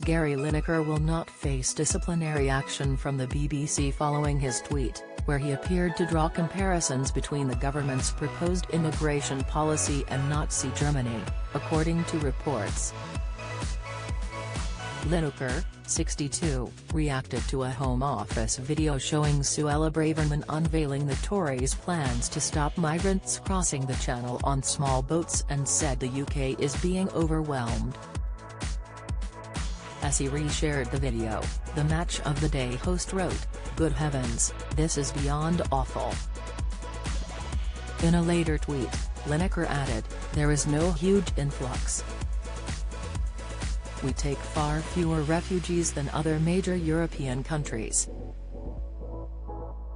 Gary Lineker will not face disciplinary action from the BBC following his tweet, where he appeared to draw comparisons between the government's proposed immigration policy and Nazi Germany, according to reports. Lineker, 62, reacted to a Home Office video showing Suella Braverman unveiling the Tories' plans to stop migrants crossing the Channel on small boats and said the UK is being overwhelmed. As he reshared the video, the Match of the Day host wrote, "Good heavens, this is beyond awful." In a later tweet, Lineker added, "There is no huge influx. We take far fewer refugees than other major European countries.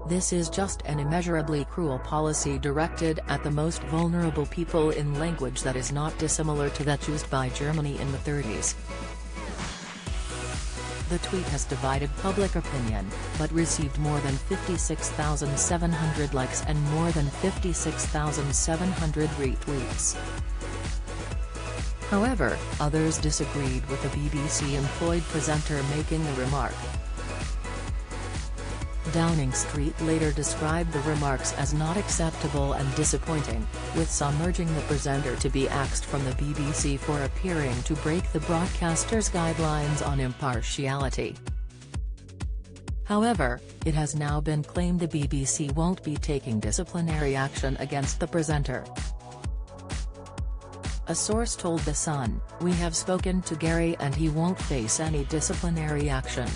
This is just an immeasurably cruel policy directed at the most vulnerable people in language that is not dissimilar to that used by Germany in the 30s. The tweet has divided public opinion, but received more than 56,700 likes and more than 56,700 retweets. However, others disagreed with the BBC-employed presenter making the remark. Downing Street later described the remarks as not acceptable and disappointing, with some urging the presenter to be axed from the BBC for appearing to break the broadcaster's guidelines on impartiality. However, it has now been claimed the BBC won't be taking disciplinary action against the presenter. A source told The Sun, "We have spoken to Gary and he won't face any disciplinary action.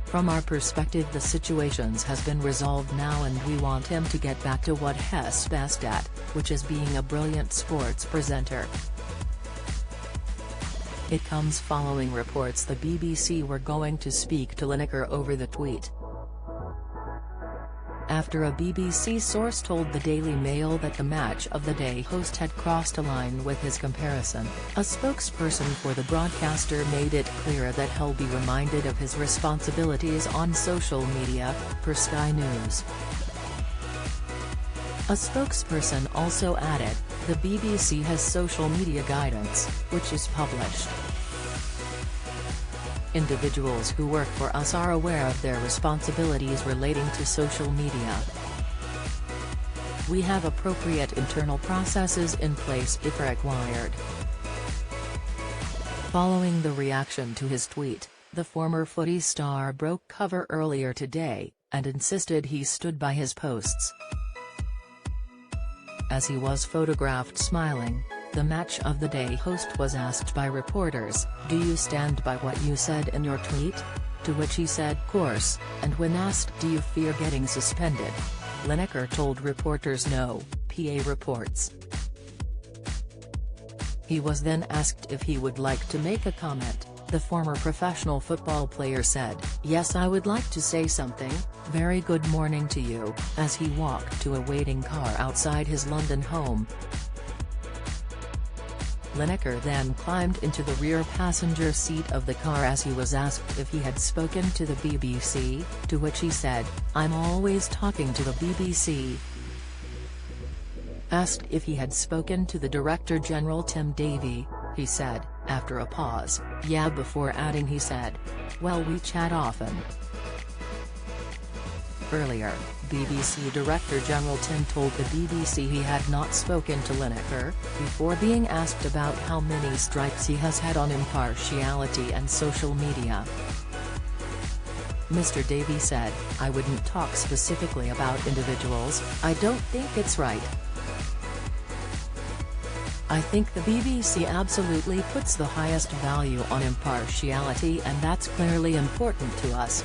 From our perspective the situation has been resolved now and we want him to get back to what he's best at, which is being a brilliant sports presenter." It comes following reports the BBC were going to speak to Lineker over the tweet. After a BBC source told the Daily Mail that the Match of the Day host had crossed a line with his comparison, a spokesperson for the broadcaster made it clear that he'll be reminded of his responsibilities on social media, per Sky News. A spokesperson also added, "The BBC has social media guidance, which is published. Individuals who work for us are aware of their responsibilities relating to social media. We have appropriate internal processes in place if required." Following the reaction to his tweet, the former footy star broke cover earlier today, and insisted he stood by his posts. As he was photographed smiling, the Match of the Day host was asked by reporters, "Do you stand by what you said in your tweet?" To which he said, "Course," and when asked, "Do you fear getting suspended?" Lineker told reporters no, PA reports. He was then asked if he would like to make a comment. The former professional football player said, "Yes, I would like to say something. Very good morning to you," as he walked to a waiting car outside his London home. Lineker then climbed into the rear passenger seat of the car as he was asked if he had spoken to the BBC, to which he said, "I'm always talking to the BBC." Asked if he had spoken to the Director General Tim Davie, he said, after a pause, "Yeah," before adding he said, "Well, we chat often." Earlier, BBC Director General Tim told the BBC he had not spoken to Lineker, before being asked about how many strikes he has had on impartiality and social media. Mr. Davie said, "I wouldn't talk specifically about individuals, I don't think it's right. I think the BBC absolutely puts the highest value on impartiality and that's clearly important to us."